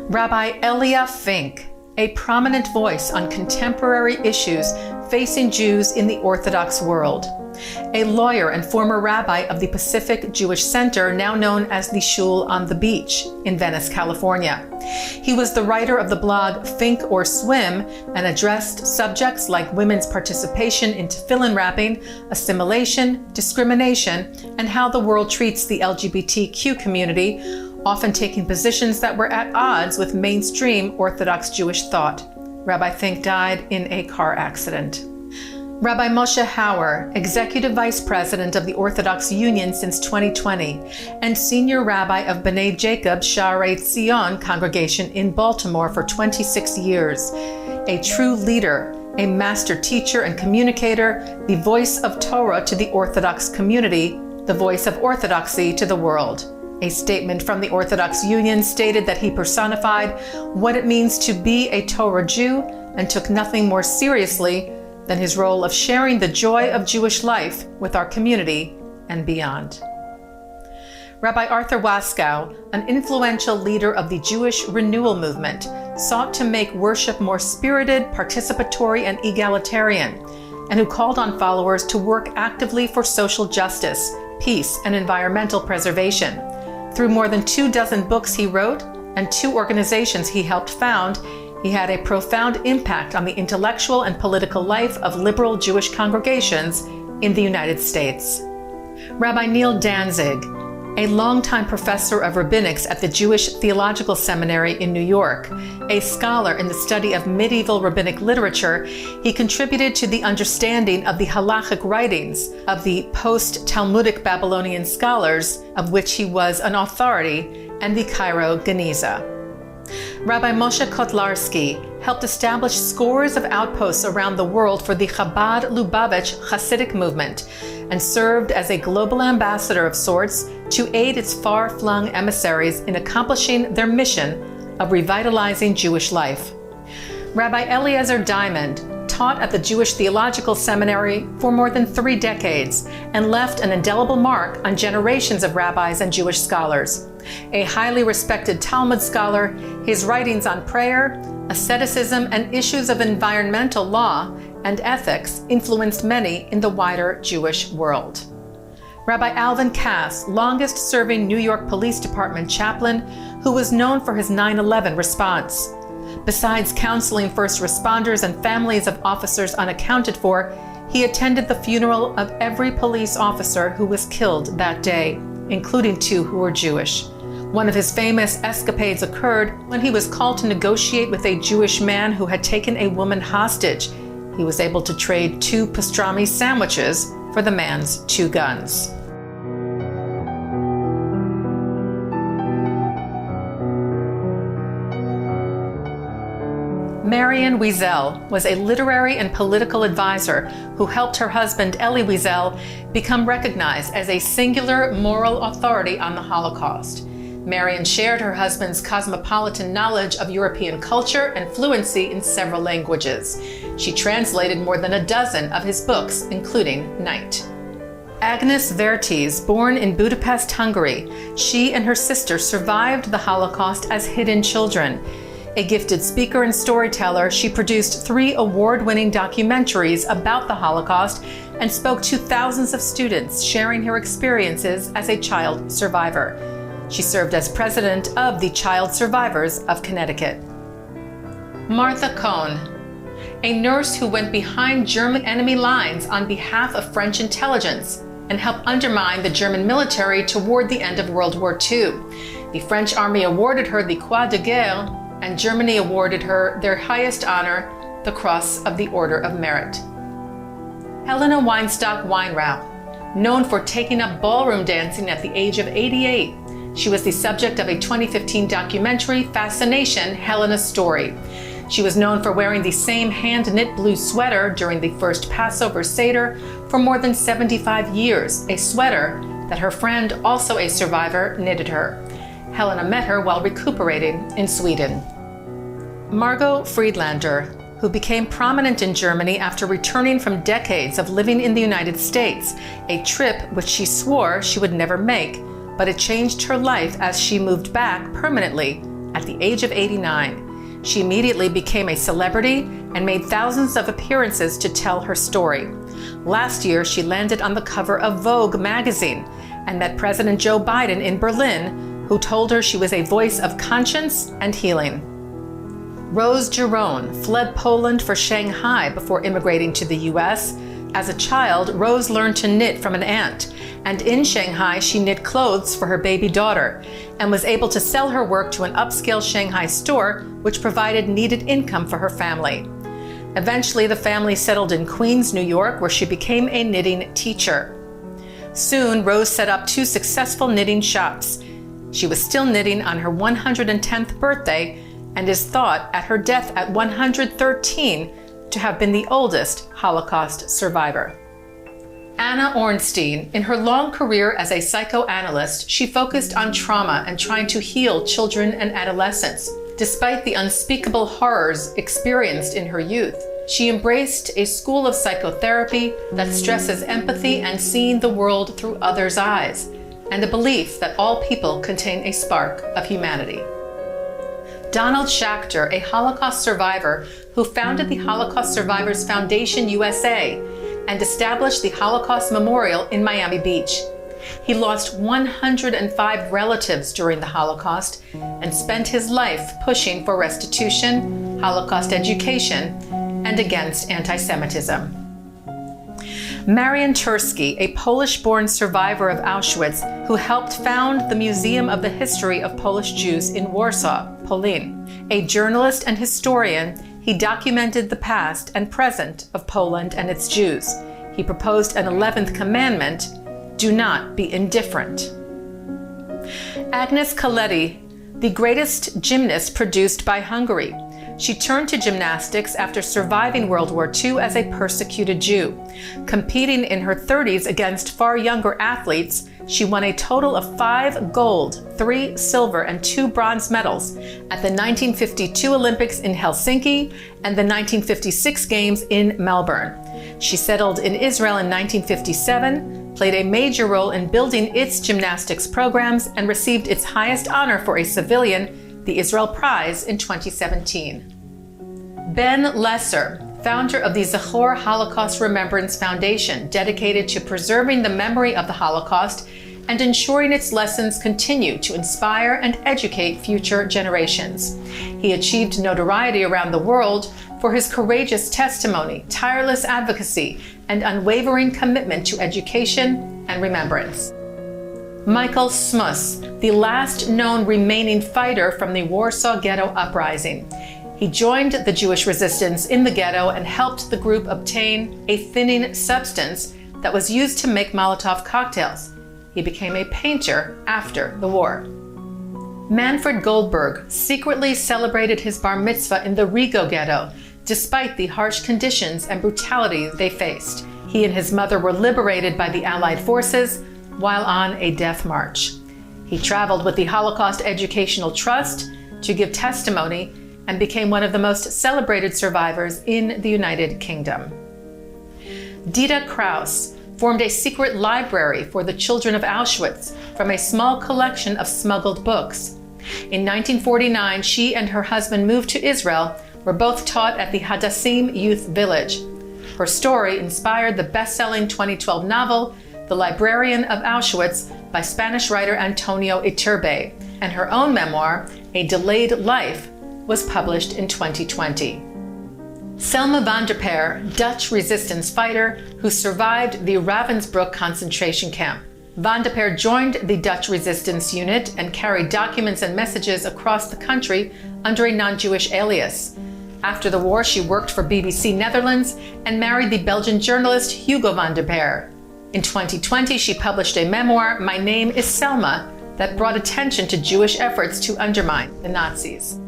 Rabbi Elia Fink, a prominent voice on contemporary issues facing Jews in the Orthodox world. A lawyer and former rabbi of the Pacific Jewish Center, now known as the Shul on the Beach in Venice, California. He was the writer of the blog Fink or Swim and addressed subjects like women's participation in tefillin wrapping, assimilation, discrimination, and how the world treats the LGBTQ community, often taking positions that were at odds with mainstream Orthodox Jewish thought. Rabbi Fink died in a car accident. Rabbi Moshe Hauer, Executive Vice President of the Orthodox Union since 2020, and Senior Rabbi of B'nai Jacob Shaarei Tzion congregation in Baltimore for 26 years. A true leader, a master teacher and communicator, the voice of Torah to the Orthodox community, the voice of orthodoxy to the world. A statement from the Orthodox Union stated that he personified what it means to be a Torah Jew and took nothing more seriously than his role of sharing the joy of Jewish life with our community and beyond. Rabbi Arthur Waskow, an influential leader of the Jewish Renewal Movement, sought to make worship more spirited, participatory, and egalitarian, and who called on followers to work actively for social justice, peace, and environmental preservation. Through more than 24 books he wrote and 2 organizations he helped found, he had a profound impact on the intellectual and political life of liberal Jewish congregations in the United States. Rabbi Neil Danzig, a longtime professor of rabbinics at the Jewish Theological Seminary in New York, a scholar in the study of medieval rabbinic literature, he contributed to the understanding of the halachic writings of the post-Talmudic Babylonian scholars, of which he was an authority, and the Cairo Geniza. Rabbi Moshe Kotlarsky helped establish scores of outposts around the world for the Chabad Lubavitch Hasidic movement and served as a global ambassador of sorts to aid its far-flung emissaries in accomplishing their mission of revitalizing Jewish life. Rabbi Eliezer Diamond taught at the Jewish Theological Seminary for more than 3 decades and left an indelible mark on generations of rabbis and Jewish scholars. A highly respected Talmud scholar, his writings on prayer, asceticism, and issues of environmental law and ethics influenced many in the wider Jewish world. Rabbi Alvin Cass, longest-serving New York Police Department chaplain, who was known for his 9/11 response. Besides counseling first responders and families of officers unaccounted for, he attended the funeral of every police officer who was killed that day, including 2 who were Jewish. One of his famous escapades occurred when he was called to negotiate with a Jewish man who had taken a woman hostage. He was able to trade 2 pastrami sandwiches for the man's 2 guns. Marian Wiesel was a literary and political advisor who helped her husband Elie Wiesel become recognized as a singular moral authority on the Holocaust. Marian shared her husband's cosmopolitan knowledge of European culture and fluency in several languages. She translated more than a dozen of his books, including Night. Agnes Vertes, born in Budapest, Hungary, she and her sister survived the Holocaust as hidden children. A gifted speaker and storyteller, she produced 3 award-winning documentaries about the Holocaust and spoke to thousands of students, sharing her experiences as a child survivor. She served as president of the Child Survivors of Connecticut. Martha Cohn, a nurse who went behind German enemy lines on behalf of French intelligence and helped undermine the German military toward the end of World War II. The French army awarded her the Croix de Guerre, and Germany awarded her their highest honor, the Cross of the Order of Merit. Helena Weinstock Weinrauch, known for taking up ballroom dancing at the age of 88. She was the subject of a 2015 documentary, Fascination, Helena's Story. She was known for wearing the same hand-knit blue sweater during the first Passover Seder for more than 75 years, a sweater that her friend, also a survivor, knitted her. Helena met her while recuperating in Sweden. Margot Friedlander, who became prominent in Germany after returning from decades of living in the United States, a trip which she swore she would never make, but it changed her life as she moved back permanently at the age of 89. She immediately became a celebrity and made thousands of appearances to tell her story. Last year, she landed on the cover of Vogue magazine and met President Joe Biden in Berlin, who told her she was a voice of conscience and healing. Rose Giron fled Poland for Shanghai before immigrating to the U.S. As a child, Rose learned to knit from an aunt, and in Shanghai she knit clothes for her baby daughter and was able to sell her work to an upscale Shanghai store, which provided needed income for her family. Eventually, the family settled in Queens, New York, where she became a knitting teacher. Soon, Rose set up 2 successful knitting shops. She was still knitting on her 110th birthday and is thought at her death at 113 to have been the oldest Holocaust survivor. Anna Ornstein, in her long career as a psychoanalyst, she focused on trauma and trying to heal children and adolescents. Despite the unspeakable horrors experienced in her youth, she embraced a school of psychotherapy that stresses empathy and seeing the world through others' eyes, and a belief that all people contain a spark of humanity. Donald Schachter, a Holocaust survivor who founded the Holocaust Survivors Foundation USA and established the Holocaust Memorial in Miami Beach. He lost 105 relatives during the Holocaust and spent his life pushing for restitution, Holocaust education, and against anti-Semitism. Marian Tursky, a Polish-born survivor of Auschwitz who helped found the Museum of the History of Polish Jews in Warsaw, Poland. A journalist and historian, he documented the past and present of Poland and its Jews. He proposed an 11th commandment: do not be indifferent. Agnes Kaletti, the greatest gymnast produced by Hungary. She turned to gymnastics after surviving World War II as a persecuted Jew. Competing in her 30s against far younger athletes, she won a total of 5 gold, 3 silver, and 2 bronze medals at the 1952 Olympics in Helsinki and the 1956 Games in Melbourne. She settled in Israel in 1957, played a major role in building its gymnastics programs, and received its highest honor for a civilian, the Israel Prize, in 2017. Ben Lesser, founder of the Zachor Holocaust Remembrance Foundation, dedicated to preserving the memory of the Holocaust and ensuring its lessons continue to inspire and educate future generations. He achieved notoriety around the world for his courageous testimony, tireless advocacy, and unwavering commitment to education and remembrance. Michael Smuss, the last known remaining fighter from the Warsaw Ghetto Uprising. He joined the Jewish resistance in the ghetto and helped the group obtain a thinning substance that was used to make Molotov cocktails. He became a painter after the war. Manfred Goldberg secretly celebrated his bar mitzvah in the Rigo ghetto, despite the harsh conditions and brutality they faced. He and his mother were liberated by the Allied forces while on a death march. He traveled with the Holocaust Educational Trust to give testimony and became one of the most celebrated survivors in the United Kingdom. Dita Kraus formed a secret library for the children of Auschwitz from a small collection of smuggled books. In 1949, she and her husband moved to Israel, were both taught at the Hadassim Youth Village. Her story inspired the best-selling 2012 novel, The Librarian of Auschwitz, by Spanish writer Antonio Iturbe, and her own memoir, A Delayed Life, was published in 2020. Selma van der Peer, Dutch resistance fighter who survived the Ravensbrück concentration camp. Van der Peer joined the Dutch resistance unit and carried documents and messages across the country under a non-Jewish alias. After the war, she worked for BBC Netherlands and married the Belgian journalist Hugo van der Peer. In 2020, she published a memoir, My Name is Selma, that brought attention to Jewish efforts to undermine the Nazis.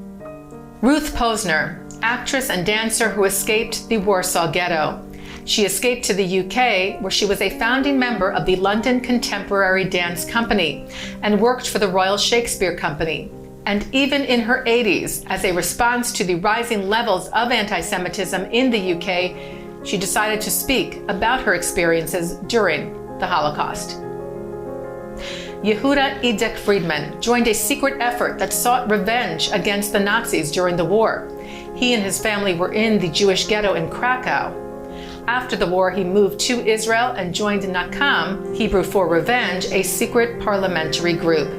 Ruth Posner, actress and dancer who escaped the Warsaw Ghetto. She escaped to the UK, where she was a founding member of the London Contemporary Dance Company and worked for the Royal Shakespeare Company. And even in her 80s, as a response to the rising levels of anti-Semitism in the UK, she decided to speak about her experiences during the Holocaust. Yehuda Idek Friedman joined a secret effort that sought revenge against the Nazis during the war. He and his family were in the Jewish ghetto in Krakow. After the war, he moved to Israel and joined Nakam, Hebrew for revenge, a secret parliamentary group.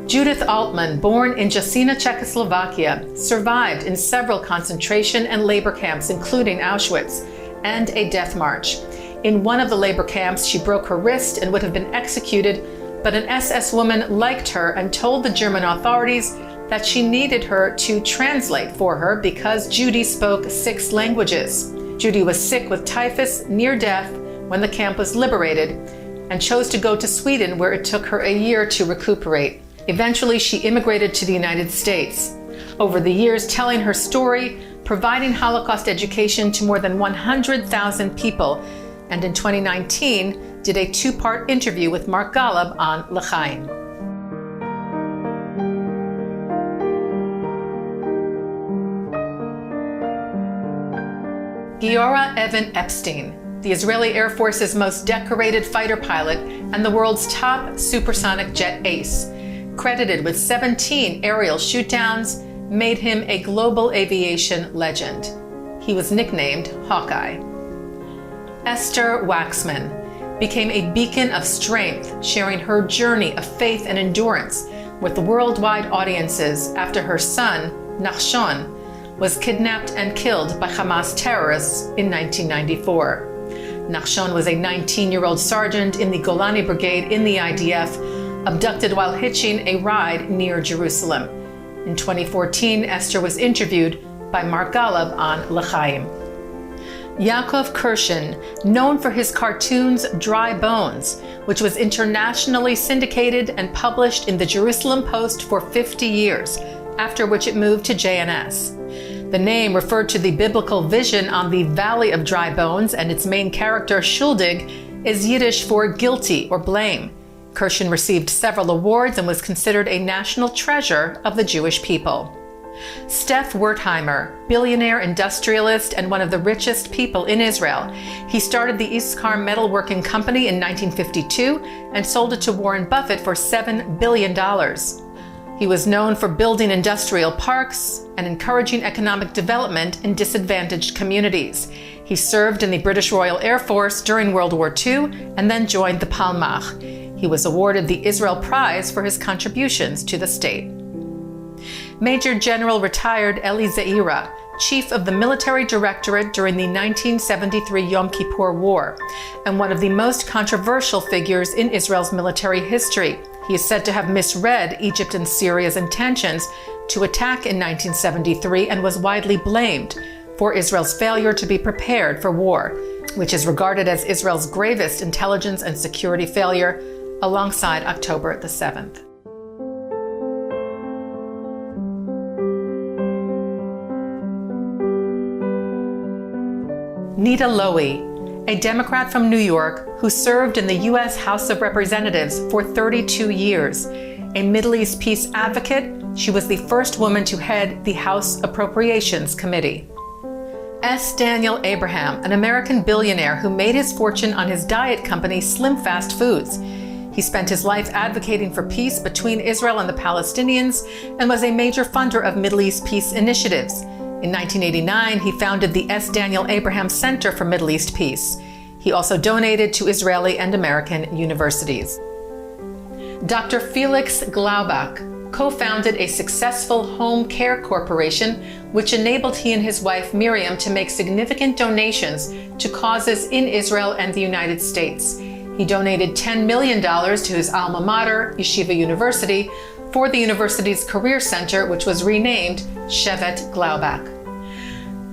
Judith Altman, born in Jasina, Czechoslovakia, survived in several concentration and labor camps, including Auschwitz, and a death march. In one of the labor camps, she broke her wrist and would have been executed, but an SS woman liked her and told the German authorities that she needed her to translate for her because Judy spoke 6 languages. Judy was sick with typhus, near death, when the camp was liberated, and chose to go to Sweden, where it took her a year to recuperate. Eventually, she immigrated to the United States. Over the years, telling her story, providing Holocaust education to more than 100,000 people, and in 2019, did a 2-part interview with Mark Golub on L'chaim. Giora Evan Epstein, the Israeli Air Force's most decorated fighter pilot and the world's top supersonic jet ace, credited with 17 aerial shootdowns, made him a global aviation legend. He was nicknamed Hawkeye. Esther Waxman became a beacon of strength, sharing her journey of faith and endurance with worldwide audiences after her son, Nachshon, was kidnapped and killed by Hamas terrorists in 1994. Nachshon was a 19-year-old sergeant in the Golani Brigade in the IDF, abducted while hitching a ride near Jerusalem. In 2014, Esther was interviewed by Mark Golub on L'chaim. Yaakov Kershin, known for his cartoons Dry Bones, which was internationally syndicated and published in the Jerusalem Post for 50 years, after which it moved to JNS. The name referred to the biblical vision on the Valley of Dry Bones, and its main character, Schuldig, is Yiddish for guilty or blame. Kershin received several awards and was considered a national treasure of the Jewish people. Steph Wertheimer, billionaire industrialist and one of the richest people in Israel. He started the Issachar Metalworking Company in 1952 and sold it to Warren Buffett for $7 billion. He was known for building industrial parks and encouraging economic development in disadvantaged communities. He served in the British Royal Air Force during World War II and then joined the Palmach. He was awarded the Israel Prize for his contributions to the state. Major General retired Eli Zeira, chief of the military directorate during the 1973 Yom Kippur War, and one of the most controversial figures in Israel's military history. He is said to have misread Egypt and Syria's intentions to attack in 1973 and was widely blamed for Israel's failure to be prepared for war, which is regarded as Israel's gravest intelligence and security failure, alongside October the 7th. Nita Lowey, a Democrat from New York who served in the U.S. House of Representatives for 32 years. A Middle East peace advocate, she was the first woman to head the House Appropriations Committee. S. Daniel Abraham, an American billionaire who made his fortune on his diet company Slim Fast Foods. He spent his life advocating for peace between Israel and the Palestinians and was a major funder of Middle East peace initiatives. In 1989, he founded the S. Daniel Abraham Center for Middle East Peace. He also donated to Israeli and American universities. Dr. Felix Glaubach co-founded a successful home care corporation, which enabled he and his wife Miriam to make significant donations to causes in Israel and the United States. He donated $10 million to his alma mater, Yeshiva University, for the university's career center, which was renamed Shevet Glaubach.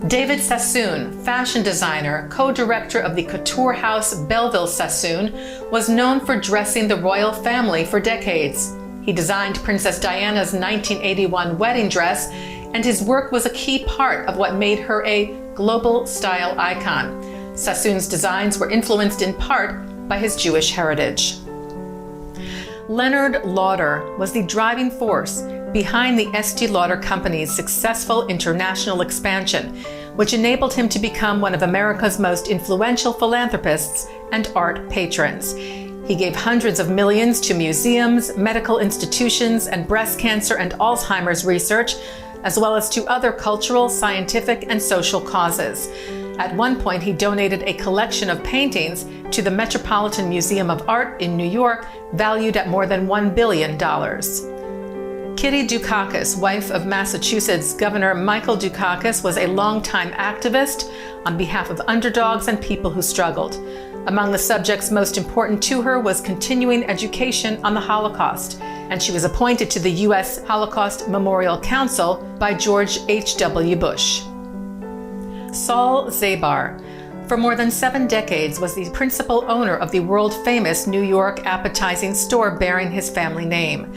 David Sassoon, fashion designer, co-director of the couture house Belleville Sassoon, was known for dressing the royal family for decades. He designed Princess Diana's 1981 wedding dress, and his work was a key part of what made her a global style icon. Sassoon's designs were influenced in part by his Jewish heritage. Leonard Lauder was the driving force behind the Estee Lauder Company's successful international expansion, which enabled him to become one of America's most influential philanthropists and art patrons. He gave hundreds of millions to museums, medical institutions, and breast cancer and Alzheimer's research, as well as to other cultural, scientific, and social causes. At one point, he donated a collection of paintings to the Metropolitan Museum of Art in New York, valued at more than $1 billion. Kitty Dukakis, wife of Massachusetts Governor Michael Dukakis, was a longtime activist on behalf of underdogs and people who struggled. Among the subjects most important to her was continuing education on the Holocaust, and she was appointed to the U.S. Holocaust Memorial Council by George H.W. Bush. Saul Zabar, for more than 7 decades, was the principal owner of the world-famous New York appetizing store bearing his family name.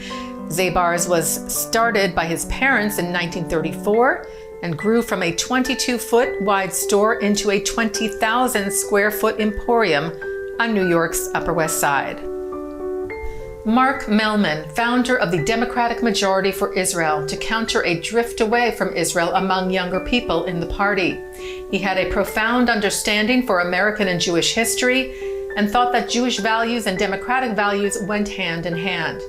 Zabar's was started by his parents in 1934 and grew from a 22-foot wide store into a 20,000 square foot emporium on New York's Upper West Side. Mark Mellman, founder of the Democratic Majority for Israel, to counter a drift away from Israel among younger people in the party. He had a profound understanding for American and Jewish history and thought that Jewish values and democratic values went hand in hand.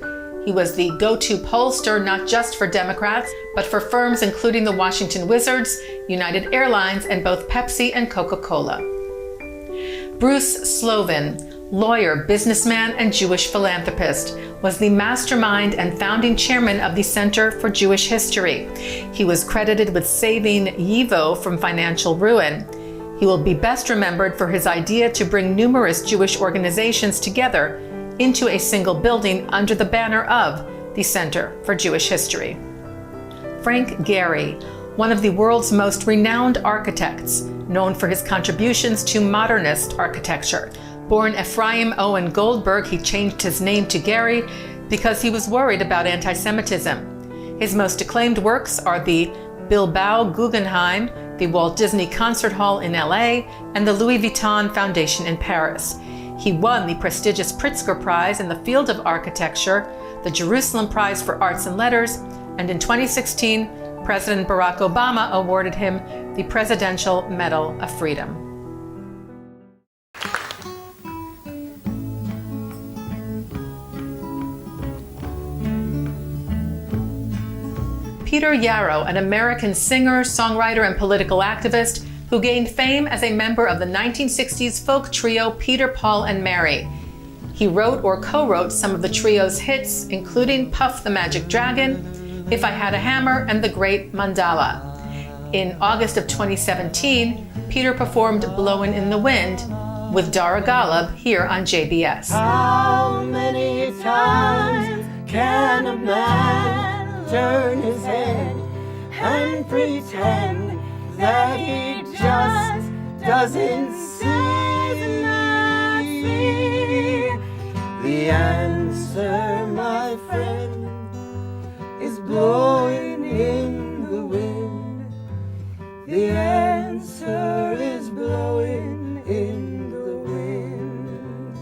He was the go-to pollster not just for Democrats, but for firms including the Washington Wizards, United Airlines, and both Pepsi and Coca-Cola. Bruce Slovin, lawyer, businessman, and Jewish philanthropist, was the mastermind and founding chairman of the Center for Jewish History. He was credited with saving YIVO from financial ruin. He will be best remembered for his idea to bring numerous Jewish organizations together into a single building under the banner of the Center for Jewish History. Frank Gehry, one of the world's most renowned architects, known for his contributions to modernist architecture. Born Ephraim Owen Goldberg, he changed his name to Gehry because he was worried about anti-Semitism. His most acclaimed works are the Bilbao Guggenheim, the Walt Disney Concert Hall in LA, and the Louis Vuitton Foundation in Paris. He won the prestigious Pritzker Prize in the field of architecture, the Jerusalem Prize for Arts and Letters, and in 2016, President Barack Obama awarded him the Presidential Medal of Freedom. Peter Yarrow, an American singer, songwriter, and political activist who gained fame as a member of the 1960s folk trio Peter, Paul, and Mary. He wrote or co-wrote some of the trio's hits, including Puff the Magic Dragon, If I Had a Hammer, and The Great Mandala. In August of 2017, Peter performed Blowin' in the Wind with Dara Golub here on JBS. How many times can a man turn his head and pretend that he just doesn't see? The answer, my friend, is blowing in the wind. The answer is blowing in the wind.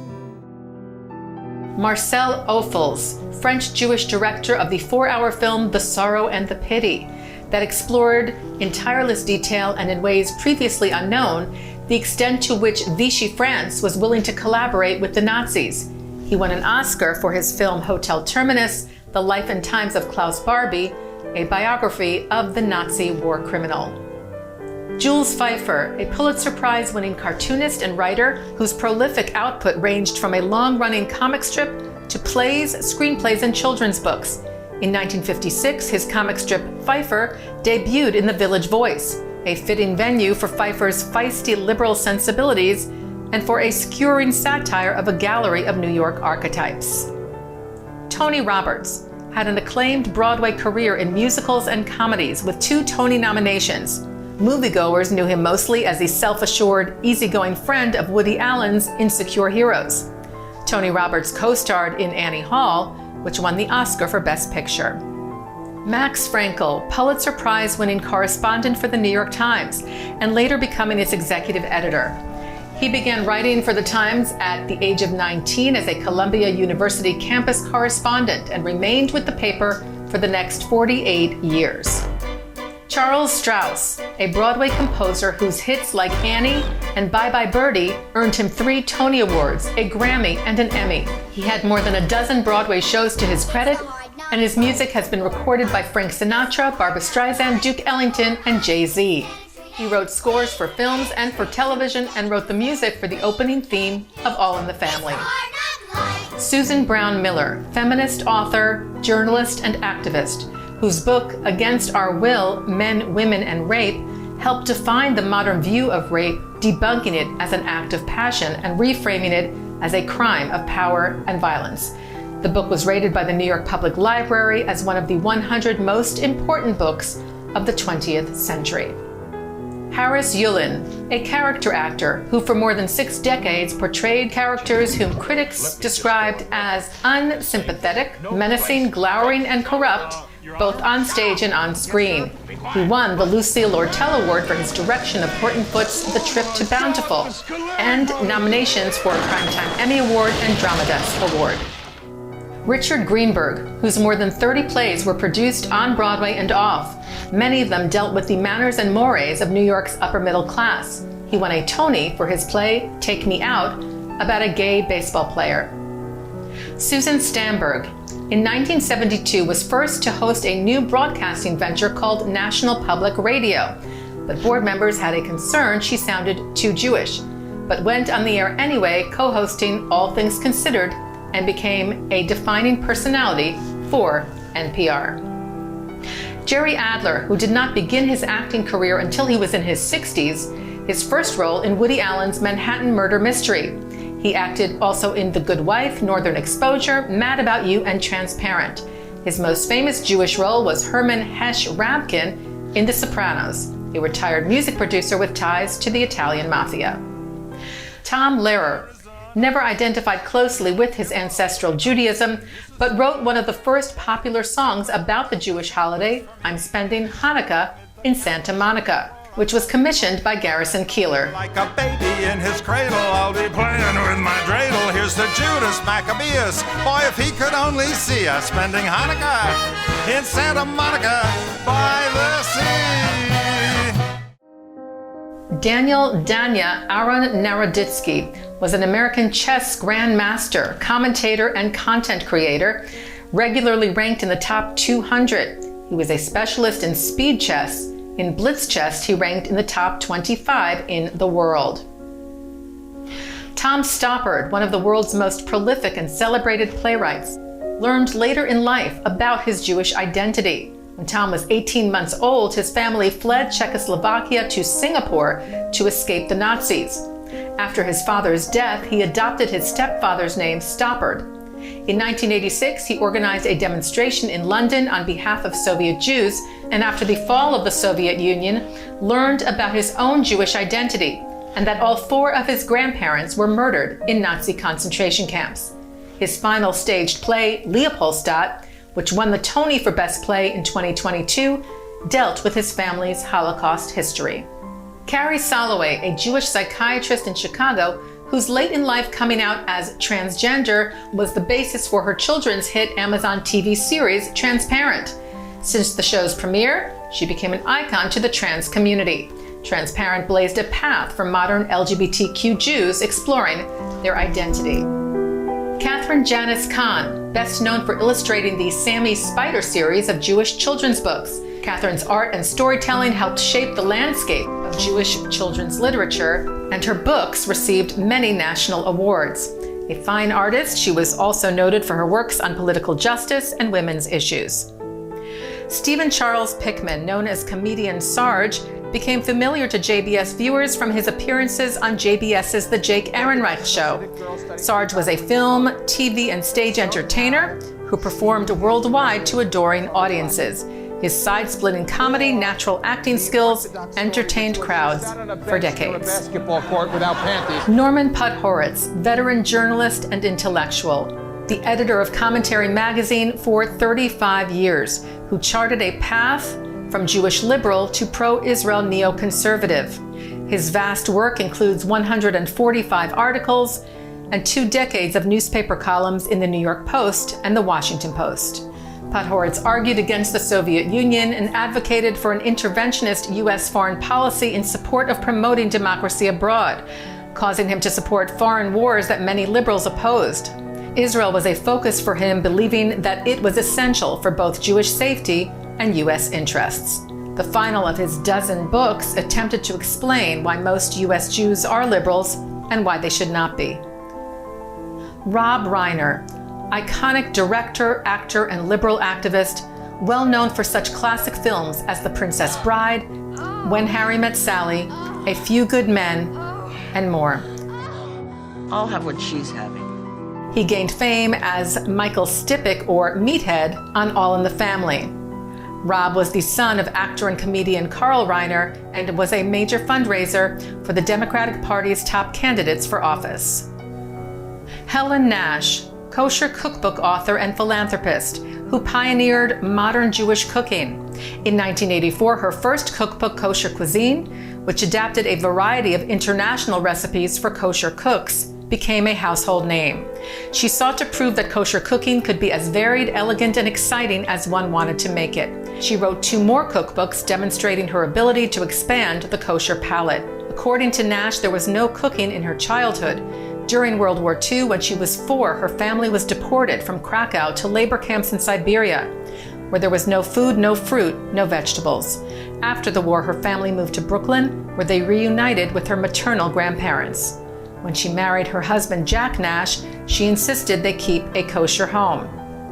Marcel Ophuls, French-Jewish director of the 4-hour film The Sorrow and the Pity, that explored in tireless detail and in ways previously unknown the extent to which Vichy France was willing to collaborate with the Nazis. He won an Oscar for his film Hotel Terminus, The Life and Times of Klaus Barbie, a biography of the Nazi war criminal. Jules Feiffer, a Pulitzer Prize-winning cartoonist and writer whose prolific output ranged from a long-running comic strip to plays, screenplays, and children's books. In 1956, his comic strip Feiffer debuted in The Village Voice, a fitting venue for Feiffer's feisty liberal sensibilities and for a skewering satire of a gallery of New York archetypes. Tony Roberts had an acclaimed Broadway career in musicals and comedies with 2 Tony nominations. Moviegoers knew him mostly as the self-assured, easygoing friend of Woody Allen's Insecure Heroes. Tony Roberts co-starred in Annie Hall, which won the Oscar for Best Picture. Max Frankel, Pulitzer Prize-winning correspondent for the New York Times, and later becoming its executive editor. He began writing for the Times at the age of 19 as a Columbia University campus correspondent and remained with the paper for the next 48 years. Charles Strauss, a Broadway composer whose hits like Annie and Bye Bye Birdie earned him 3 Tony Awards, a Grammy, and an Emmy. He had more than a dozen Broadway shows to his credit, and his music has been recorded by Frank Sinatra, Barbra Streisand, Duke Ellington, and Jay-Z. He wrote scores for films and for television and wrote the music for the opening theme of All in the Family. Susan Brown Miller, feminist author, journalist, and activist, whose book, Against Our Will, Men, Women, and Rape, helped define the modern view of rape, debunking it as an act of passion and reframing it as a crime of power and violence. The book was rated by the New York Public Library as one of the 100 most important books of the 20th century. Harris Yulin, a character actor who for more than 6 decades portrayed characters whom critics described as unsympathetic, menacing, glowering, and corrupt, both on stage and on screen. He won the Lucille Lortel Award for his direction of Horton Foote's The Trip to Bountiful, and nominations for a Primetime Emmy Award and Drama Desk Award. Richard Greenberg, whose more than 30 plays were produced on Broadway and off. Many of them dealt with the manners and mores of New York's upper middle class. He won a Tony for his play, Take Me Out, about a gay baseball player. Susan Stamberg, in 1972, was first to host a new broadcasting venture called National Public Radio. But board members had a concern she sounded too Jewish, but went on the air anyway, co-hosting All Things Considered, and became a defining personality for NPR. Jerry Adler, who did not begin his acting career until he was in his 60s, his first role in Woody Allen's Manhattan Murder Mystery. He acted also in The Good Wife, Northern Exposure, Mad About You, and Transparent. His most famous Jewish role was Herman Hesh Rabkin in The Sopranos, a retired music producer with ties to the Italian mafia. Tom Lehrer never identified closely with his ancestral Judaism, but wrote one of the first popular songs about the Jewish holiday, I'm Spending Hanukkah in Santa Monica, which was commissioned by Garrison Keillor. Like a baby in his cradle, I'll be playing with my dreidel. Here's the Judas Maccabeus. Boy, if he could only see us spending Hanukkah in Santa Monica by the sea. Daniel Danya Aaron Naroditsky was an American chess grandmaster, commentator, and content creator, regularly ranked in the top 200. He was a specialist in speed chess. In blitz chess, he ranked in the top 25 in the world. Tom Stoppard, one of the world's most prolific and celebrated playwrights, learned later in life about his Jewish identity. When Tom was 18 months old, his family fled Czechoslovakia to Singapore to escape the Nazis. After his father's death, he adopted his stepfather's name, Stoppard. In 1986, he organized a demonstration in London on behalf of Soviet Jews, and after the fall of the Soviet Union, learned about his own Jewish identity, and that all 4 of his grandparents were murdered in Nazi concentration camps. His final staged play, Leopoldstadt, which won the Tony for Best Play in 2022, dealt with his family's Holocaust history. Carrie Soloway, a Jewish psychiatrist in Chicago, whose late in life coming out as transgender was the basis for her children's hit Amazon TV series Transparent. Since the show's premiere, she became an icon to the trans community. Transparent blazed a path for modern LGBTQ Jews exploring their identity. Catherine Janice Kahn, best known for illustrating the Sammy Spider series of Jewish children's books. Catherine's art and storytelling helped shape the landscape of Jewish children's literature, and her books received many national awards. A fine artist, she was also noted for her works on political justice and women's issues. Stephen Charles Pickman, known as comedian Sarge, became familiar to JBS viewers from his appearances on JBS's The Jake Ehrenreich Show. Sarge was a film, TV, and stage entertainer who performed worldwide to adoring audiences. His side-splitting comedy, natural acting skills entertained crowds for decades. Norman Podhoretz, veteran journalist and intellectual, the editor of Commentary magazine for 35 years, who charted a path from Jewish liberal to pro-Israel neoconservative. His vast work includes 145 articles and 2 decades of newspaper columns in the New York Post and the Washington Post. Podhoretz argued against the Soviet Union and advocated for an interventionist U.S. foreign policy in support of promoting democracy abroad, causing him to support foreign wars that many liberals opposed. Israel was a focus for him, believing that it was essential for both Jewish safety and U.S. interests. The final of his dozen books attempted to explain why most U.S. Jews are liberals and why they should not be. Rob Reiner, iconic director, actor, and liberal activist, well known for such classic films as The Princess Bride, When Harry Met Sally, A Few Good Men, and more. I'll have what she's having. He gained fame as Michael Stipic, or Meathead, on All in the Family. Rob was the son of actor and comedian Carl Reiner and was a major fundraiser for the Democratic Party's top candidates for office. Helen Nash, kosher cookbook author and philanthropist, who pioneered modern Jewish cooking. In 1984, her first cookbook, Kosher Cuisine, which adapted a variety of international recipes for kosher cooks, became a household name. She sought to prove that kosher cooking could be as varied, elegant, and exciting as one wanted to make it. She wrote 2 more cookbooks demonstrating her ability to expand the kosher palate. According to Nash, there was no cooking in her childhood. During World War II, when she was 4, her family was deported from Krakow to labor camps in Siberia, where there was no food, no fruit, no vegetables. After the war, her family moved to Brooklyn, where they reunited with her maternal grandparents. When she married her husband, Jack Nash, she insisted they keep a kosher home.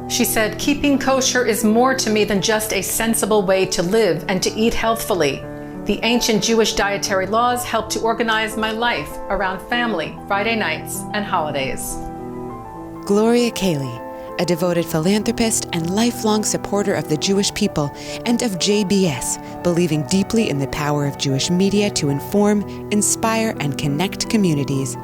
She said, "Keeping kosher is more to me than just a sensible way to live and to eat healthfully. The ancient Jewish dietary laws helped to organize my life around family, Friday nights, and holidays." Gloria Kaylie, a devoted philanthropist and lifelong supporter of the Jewish people and of JBS, believing deeply in the power of Jewish media to inform, inspire, and connect communities.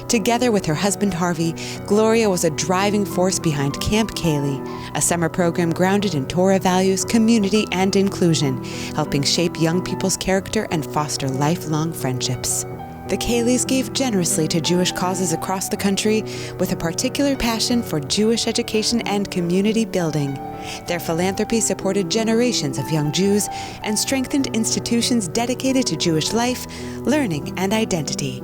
Together with her husband Harvey, Gloria was a driving force behind Camp Kaylie, a summer program grounded in Torah values, community, and inclusion, helping shape young people's character and foster lifelong friendships. The Kaylies gave generously to Jewish causes across the country with a particular passion for Jewish education and community building. Their philanthropy supported generations of young Jews and strengthened institutions dedicated to Jewish life, learning, and identity.